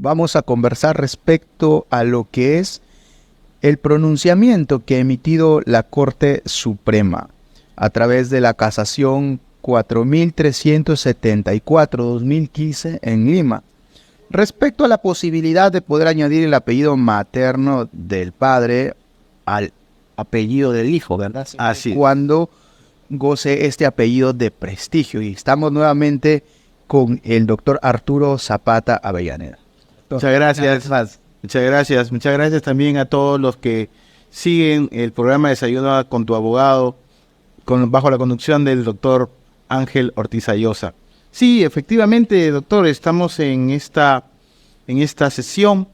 vamos a conversar respecto a lo que es el pronunciamiento que ha emitido la Corte Suprema a través de la casación 4374-2015 en Lima, respecto a la posibilidad de poder añadir el apellido materno del padre al apellido del hijo, ¿verdad? Así es. Cuando goce este apellido de prestigio. Y estamos nuevamente con el doctor Arturo Zapata Avellaneda. Muchas gracias. Muchas gracias. Muchas gracias también a todos los que siguen el programa Desayuno con tu abogado, bajo la conducción del doctor Ángel Ortiz Ayosa. Sí, efectivamente, doctor, estamos en esta sesión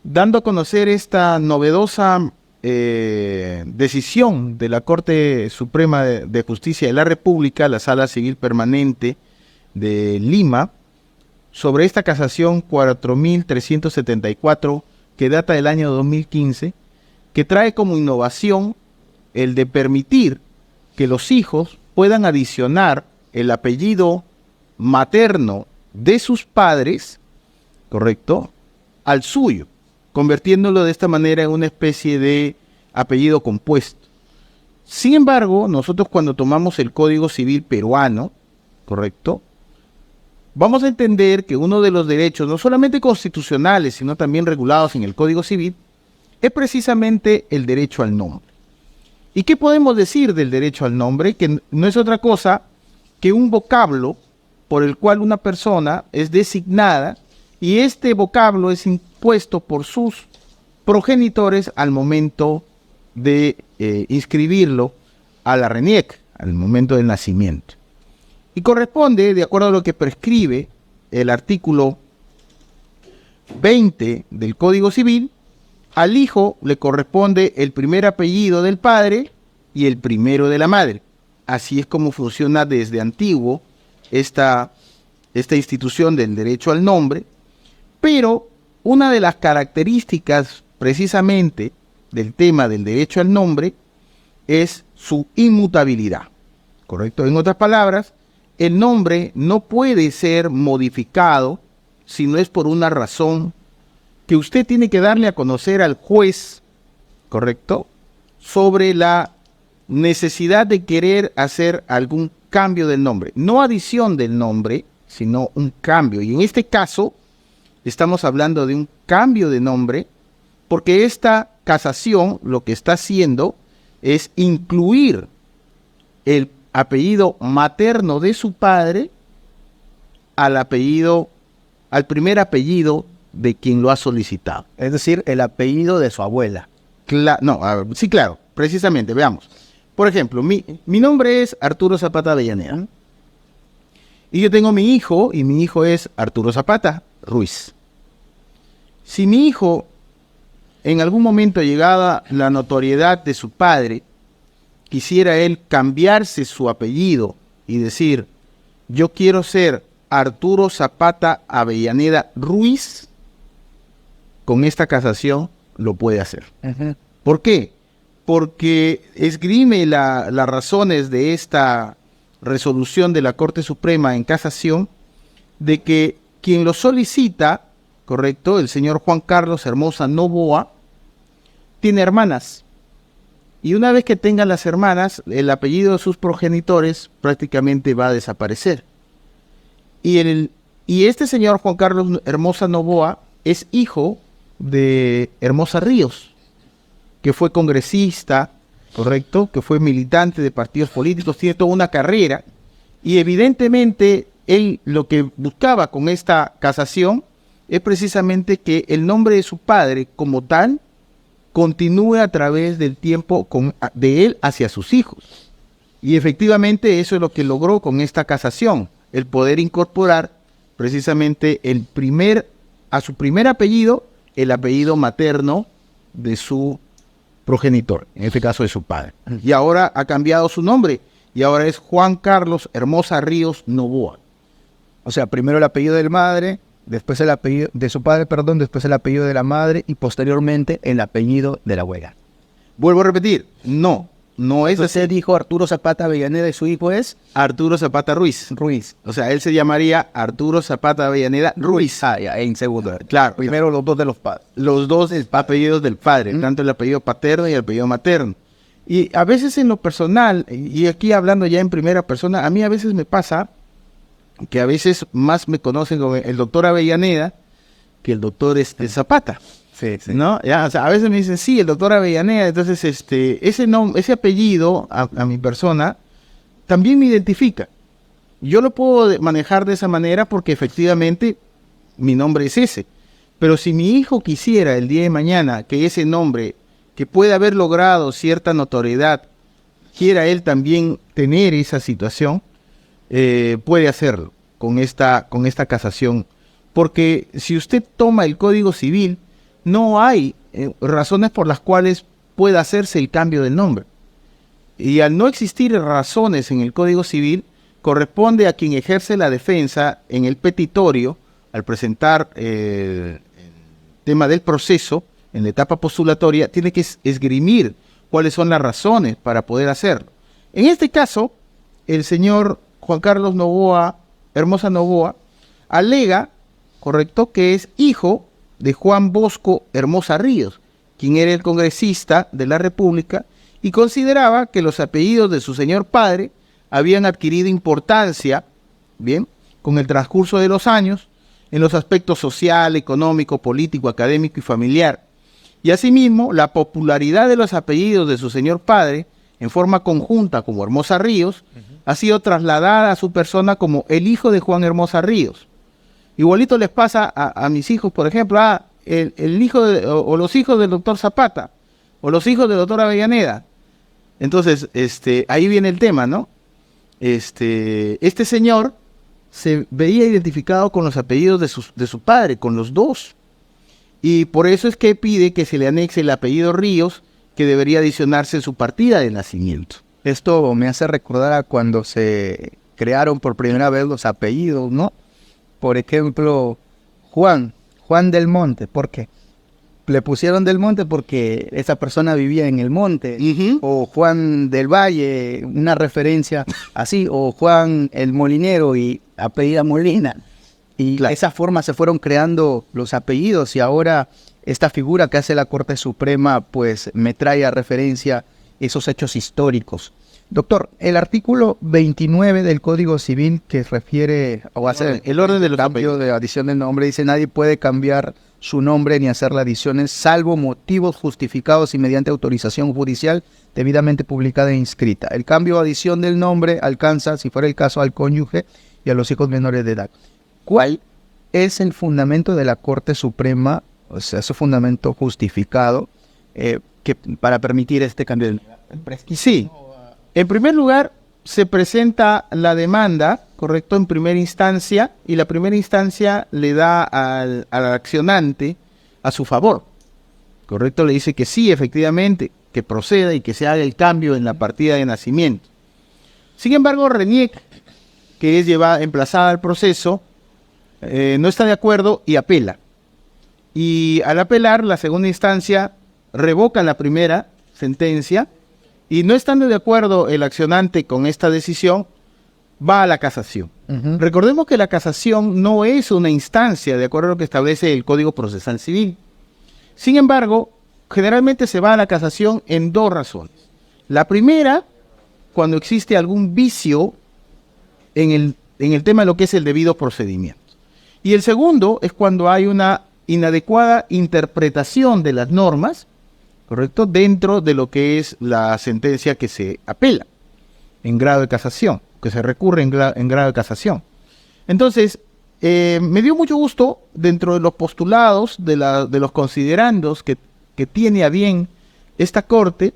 dando a conocer esta novedosa decisión de la Corte Suprema de Justicia de la República, la Sala Civil Permanente de Lima, sobre esta casación 4374 que data del año 2015, que trae como innovación el de permitir que los hijos puedan adicionar el apellido materno de sus padres, ¿correcto?, al suyo, convirtiéndolo de esta manera en una especie de apellido compuesto. Sin embargo, nosotros cuando tomamos el Código Civil peruano, ¿correcto?, vamos a entender que uno de los derechos, no solamente constitucionales, sino también regulados en el Código Civil, es precisamente el derecho al nombre. ¿Y qué podemos decir del derecho al nombre? Que no es otra cosa que un vocablo por el cual una persona es designada y este vocablo es impuesto por sus progenitores al momento de inscribirlo a la RENIEC, al momento del nacimiento. Y corresponde, de acuerdo a lo que prescribe el artículo 20 del Código Civil, al hijo le corresponde el primer apellido del padre y el primero de la madre. Así es como funciona desde antiguo esta institución del derecho al nombre, pero una de las características precisamente del tema del derecho al nombre es su inmutabilidad, ¿correcto? En otras palabras, el nombre no puede ser modificado si no es por una razón que usted tiene que darle a conocer al juez, ¿correcto?, sobre la necesidad de querer hacer algún cambio del nombre. No adición del nombre, sino un cambio. Y en este caso, estamos hablando de un cambio de nombre, porque esta casación lo que está haciendo es incluir el apellido materno de su padre al primer apellido de quien lo ha solicitado. Es decir, el apellido de su abuela. Sí, claro, precisamente, veamos. Por ejemplo, mi nombre es Arturo Zapata Avellaneda. Y yo tengo mi hijo, y mi hijo es Arturo Zapata Ruiz. Si mi hijo, en algún momento llegada la notoriedad de su padre, quisiera él cambiarse su apellido y decir, yo quiero ser Arturo Zapata Avellaneda Ruiz, con esta casación lo puede hacer. Uh-huh. ¿Por qué? Porque esgrime las razones de esta resolución de la Corte Suprema en casación, de que quien lo solicita, correcto, el señor Juan Carlos Hermosa Noboa, tiene hermanas. Y una vez que tengan las hermanas, el apellido de sus progenitores prácticamente va a desaparecer. Y este señor Juan Carlos Hermosa Noboa es hijo de Hermosa Ríos, que fue congresista, correcto, que fue militante de partidos políticos, tiene toda una carrera, y evidentemente él lo que buscaba con esta casación es precisamente que el nombre de su padre como tal continúe a través del tiempo de él hacia sus hijos. Y efectivamente eso es lo que logró con esta casación, el poder incorporar precisamente a su primer apellido, el apellido materno de su progenitor, en este caso de su padre. Y ahora ha cambiado su nombre, y ahora es Juan Carlos Hermosa Ríos Noboa. O sea, primero el apellido del madre, después el apellido de su padre, perdón, después el apellido de la madre y posteriormente el apellido de la abuela. Vuelvo a repetir, no. no es Usted así. dijo Arturo Zapata Avellaneda y su hijo es Arturo Zapata Ruiz. Ruiz. O sea, él se llamaría Arturo Zapata Avellaneda Ruiz. Ah, ya, en segundo. Claro. Primero los dos de los padres. Los dos apellidos del padre, tanto el apellido paterno y el apellido materno. Y a veces en lo personal, y aquí hablando ya en primera persona, a mí a veces me pasa que a veces más me conocen como el doctor Avellaneda que el doctor Zapata. Sí, sí. ¿No? Ya, o sea, a veces me dicen, sí, el doctor Avellaneda, entonces ese apellido a mi persona también me identifica. Yo lo puedo manejar de esa manera porque efectivamente mi nombre es ese. Pero si mi hijo quisiera el día de mañana que ese nombre, que puede haber logrado cierta notoriedad, quiera él también tener esa situación, puede hacerlo con esta casación. Porque si usted toma el Código Civil, no hay razones por las cuales pueda hacerse el cambio del nombre. Y al no existir razones en el Código Civil, corresponde a quien ejerce la defensa en el petitorio, al presentar el tema del proceso, en la etapa postulatoria, tiene que esgrimir cuáles son las razones para poder hacerlo. En este caso, el señor Juan Carlos Novoa, Hermosa Novoa, alega, correcto, que es hijo de Juan Bosco Hermosa Ríos, quien era el congresista de la República, y consideraba que los apellidos de su señor padre habían adquirido importancia, bien, con el transcurso de los años, en los aspectos social, económico, político, académico y familiar. Y asimismo, la popularidad de los apellidos de su señor padre, en forma conjunta como Hermosa Ríos, ha sido trasladada a su persona como el hijo de Juan Hermosa Ríos. Igualito les pasa a mis hijos, por ejemplo, el hijo o los hijos del doctor Zapata, o los hijos del doctor Avellaneda. Entonces, ahí viene el tema, ¿no? Este señor se veía identificado con los apellidos de su padre, con los dos. Y por eso es que pide que se le anexe el apellido Ríos, que debería adicionarse en su partida de nacimiento. Esto me hace recordar a cuando se crearon por primera vez los apellidos, ¿no? Por ejemplo, Juan del Monte. ¿Por qué? Le pusieron del Monte porque esa persona vivía en el monte. O Juan del Valle, una referencia así. O Juan el Molinero y apellida Molina. Y de esa forma se fueron creando los apellidos y ahora esta figura que hace la Corte Suprema pues me trae a referencia esos hechos históricos. Doctor, el artículo 29 del Código Civil que refiere o hace el orden de los cambio de adición del nombre dice nadie puede cambiar su nombre ni hacerle adiciones salvo motivos justificados y mediante autorización judicial debidamente publicada e inscrita. El cambio o adición del nombre alcanza, si fuera el caso, al cónyuge y a los hijos menores de edad. ¿Cuál es el fundamento de la Corte Suprema, o sea, ese fundamento justificado que para permitir este cambio de nombre? Sí. En primer lugar, se presenta la demanda, correcto, en primera instancia, y la primera instancia le da al accionante a su favor, correcto, le dice que sí, efectivamente, que proceda y que se haga el cambio en la partida de nacimiento. Sin embargo, RENIEC, que es emplazada al proceso, no está de acuerdo y apela. Y al apelar, la segunda instancia revoca la primera sentencia, y no estando de acuerdo el accionante con esta decisión, va a la casación. Recordemos que la casación no es una instancia de acuerdo a lo que establece el Código Procesal Civil. Sin embargo, generalmente se va a la casación en dos razones. La primera, cuando existe algún vicio en el tema de lo que es el debido procedimiento. Y el segundo es cuando hay una inadecuada interpretación de las normas, ¿correcto?, dentro de lo que es la sentencia que se apela en grado de casación, que se recurre en grado de casación. Entonces, me dio mucho gusto, dentro de los postulados, de los considerandos que tiene a bien esta Corte,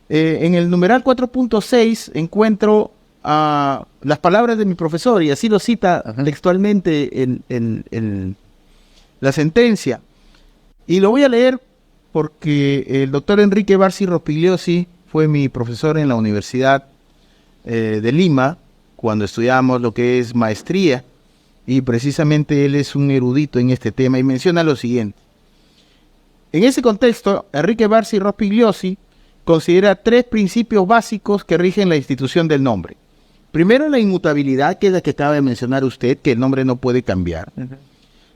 en el numeral 4.6 encuentro las palabras de mi profesor, y así lo cita textualmente en la sentencia. Y lo voy a leer porque el doctor Enrique Barsi Rospigliosi fue mi profesor en la Universidad de Lima, cuando estudiábamos lo que es maestría, y precisamente él es un erudito en este tema, y menciona lo siguiente. En ese contexto, Enrique Barsi Rospigliosi considera 3 principios básicos que rigen la institución del nombre. Primero, la inmutabilidad, que es la que acaba de mencionar usted, que el nombre no puede cambiar.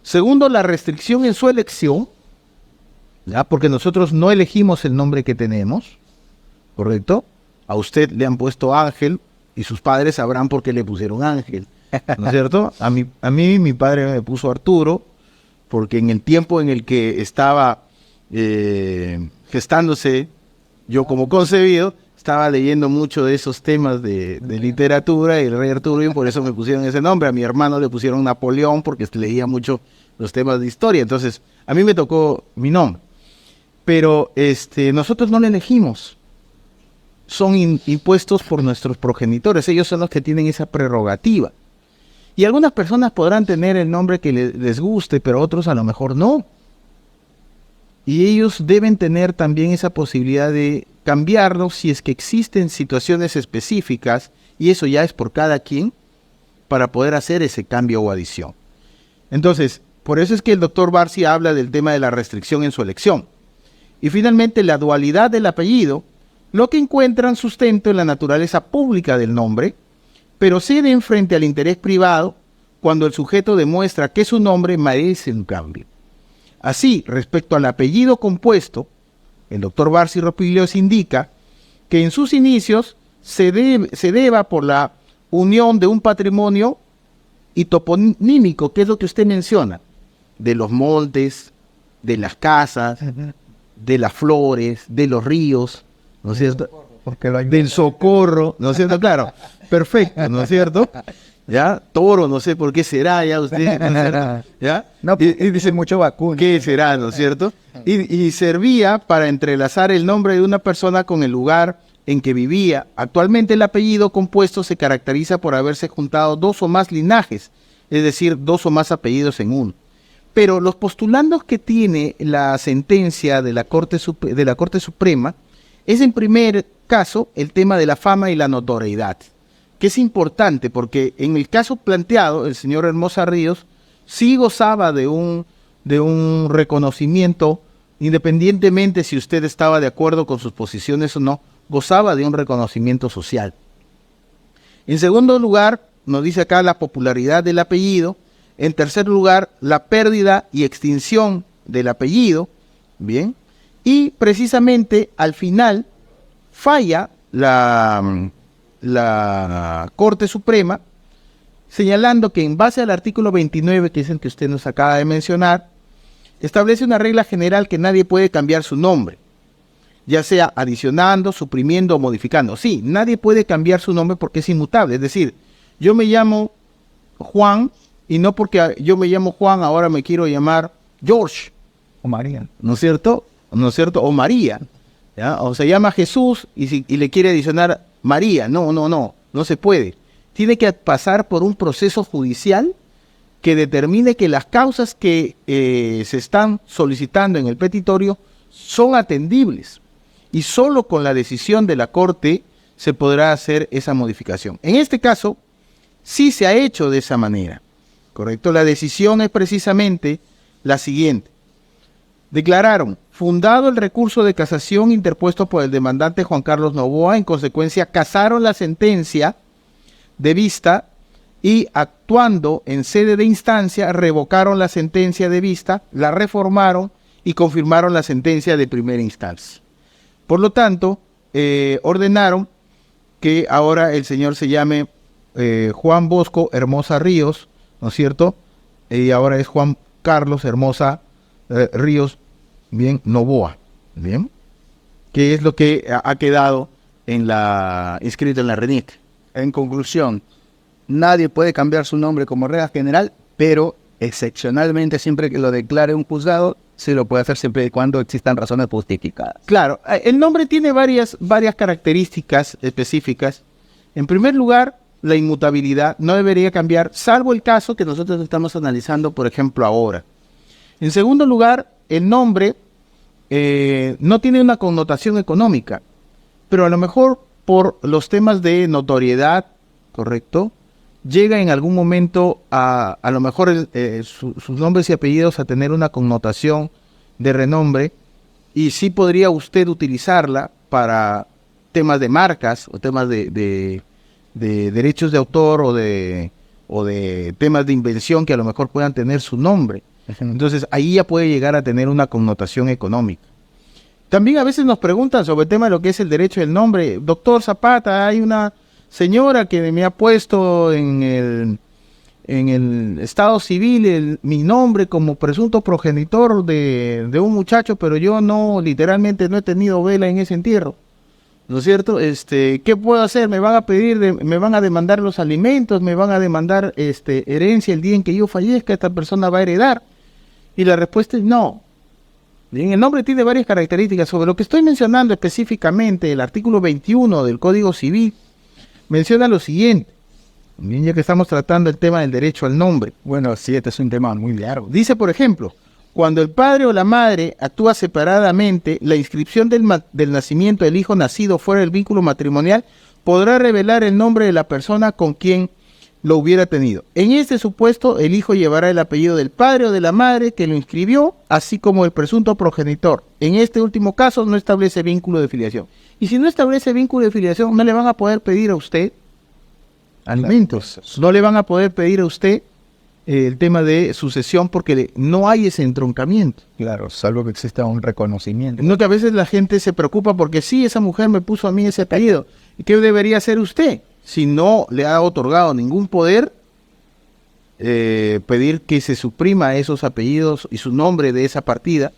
Segundo, la restricción en su elección, ¿ya? Porque nosotros no elegimos el nombre que tenemos, ¿correcto? A usted le han puesto Ángel y sus padres sabrán por qué le pusieron Ángel, ¿no es cierto? A mí mi padre me puso Arturo, porque en el tiempo en el que estaba gestándose yo como concebido, estaba leyendo mucho de esos temas de literatura y el rey Arturo, y por eso me pusieron ese nombre. A mi hermano le pusieron Napoleón porque leía mucho los temas de historia. Entonces, a mí me tocó mi nombre. Pero nosotros no lo elegimos. Son impuestos por nuestros progenitores. Ellos son los que tienen esa prerrogativa. Y algunas personas podrán tener el nombre que les guste, pero otros a lo mejor no. Y ellos deben tener también esa posibilidad de cambiarlo si es que existen situaciones específicas, y eso ya es por cada quien, para poder hacer ese cambio o adición. Entonces, por eso es que el doctor Barsi habla del tema de la restricción en su elección. Y finalmente, la dualidad del apellido, lo que encuentran sustento en la naturaleza pública del nombre, pero ceden frente al interés privado cuando el sujeto demuestra que su nombre merece un cambio. Así, respecto al apellido compuesto, el doctor Barsi Ropilios indica que en sus inicios se deba por la unión de un patrimonio y toponímico, que es lo que usted menciona, de los montes, de las casas, de las flores, de los ríos, ¿no es cierto? Del socorro, ¿no es cierto? Claro, perfecto, ¿no es cierto? ¿Ya? Toro, no sé por qué será, ya usted, ¿no es cierto? ¿Ya? No, y dice mucho vacuno. ¿Qué será, no es cierto? Y servía para entrelazar el nombre de una persona con el lugar en que vivía. Actualmente el apellido compuesto se caracteriza por haberse juntado 2 o más linajes, es decir, 2 o más apellidos en uno. Pero los postulandos que tiene la sentencia de la Corte Suprema es en primer caso el tema de la fama y la notoriedad, que es importante porque en el caso planteado, el señor Hermosa Ríos sí gozaba de un reconocimiento, independientemente si usted estaba de acuerdo con sus posiciones o no, gozaba de un reconocimiento social. En segundo lugar, nos dice acá la popularidad del apellido. En tercer lugar, la pérdida y extinción del apellido. Bien. Y precisamente al final falla la Corte Suprema, señalando que en base al artículo 29, que es el que usted nos acaba de mencionar, establece una regla general que nadie puede cambiar su nombre, ya sea adicionando, suprimiendo o modificando. Sí, nadie puede cambiar su nombre porque es inmutable. Es decir, yo me llamo Juan y no porque yo me llamo Juan ahora me quiero llamar George. O María. ¿No es cierto? ¿No es cierto? O María. ¿Ya? O se llama Jesús y le quiere adicionar María. No se puede. Tiene que pasar por un proceso judicial que determine que las causas que se están solicitando en el petitorio son atendibles. Y solo con la decisión de la Corte se podrá hacer esa modificación. En este caso, sí se ha hecho de esa manera. ¿Correcto? La decisión es precisamente la siguiente. Declararon fundado el recurso de casación interpuesto por el demandante Juan Carlos Novoa. En consecuencia, casaron la sentencia de vista y, actuando en sede de instancia, revocaron la sentencia de vista, la reformaron y confirmaron la sentencia de primera instancia. Por lo tanto, ordenaron que ahora el señor se llame Juan Bosco Hermosa Ríos, ¿no es cierto? Y ahora es Juan Carlos Hermosa Ríos, bien, Novoa, bien, que es lo que ha quedado inscrito en la RENIEC. En conclusión, nadie puede cambiar su nombre como regla general, pero excepcionalmente, siempre que lo declare un juzgado, se lo puede hacer siempre y cuando existan razones justificadas. Claro, el nombre tiene varias características específicas. En primer lugar, la inmutabilidad no debería cambiar, salvo el caso que nosotros estamos analizando, por ejemplo, ahora. En segundo lugar, el nombre no tiene una connotación económica, pero a lo mejor por los temas de notoriedad, ¿correcto?, llega en algún momento a lo mejor sus nombres y apellidos a tener una connotación de renombre, y sí podría usted utilizarla para temas de marcas o temas de derechos de autor o de temas de invención que a lo mejor puedan tener su nombre. Entonces ahí ya puede llegar a tener una connotación económica. También a veces nos preguntan sobre el tema de lo que es el derecho del nombre. Doctor Zapata, hay una señora que me ha puesto en el estado civil mi nombre como presunto progenitor de un muchacho, pero yo literalmente no he tenido vela en ese entierro. ¿No es cierto? ¿Qué puedo hacer? Me van a pedir, me van a demandar los alimentos, me van a demandar herencia el día en que yo fallezca, esta persona va a heredar. Y la respuesta es no. Bien, el nombre tiene varias características. Sobre lo que estoy mencionando específicamente, el artículo 21 del Código Civil menciona lo siguiente. Bien, ya que estamos tratando el tema del derecho al nombre. Bueno, sí, este es un tema muy largo. Dice, por ejemplo, cuando el padre o la madre actúa separadamente, la inscripción del nacimiento del hijo nacido fuera del vínculo matrimonial podrá revelar el nombre de la persona con quien lo hubiera tenido. En este supuesto, el hijo llevará el apellido del padre o de la madre que lo inscribió, así como el presunto progenitor. En este último caso, no establece vínculo de filiación. Y si no establece vínculo de filiación, no le van a poder pedir a usted alimentos. No le van a poder pedir a usted el tema de sucesión porque no hay ese entroncamiento. Claro, salvo que exista un reconocimiento. No, que a veces la gente se preocupa porque sí, esa mujer me puso a mí ese apellido. ¿Y qué debería hacer usted? Si no le ha otorgado ningún poder, pedir que se suprima esos apellidos y su nombre de esa partida,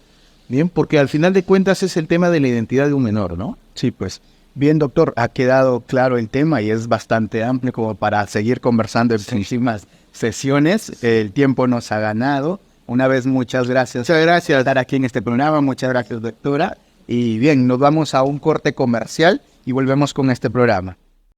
bien, porque al final de cuentas es el tema de la identidad de un menor, ¿no? Sí, pues. Bien, doctor, ha quedado claro el tema y es bastante amplio como para seguir conversando en próximas sesiones. El tiempo nos ha ganado. Una vez, muchas gracias. Muchas gracias. Por estar aquí en este programa. Muchas gracias, doctora. Y bien, nos vamos a un corte comercial y volvemos con este programa.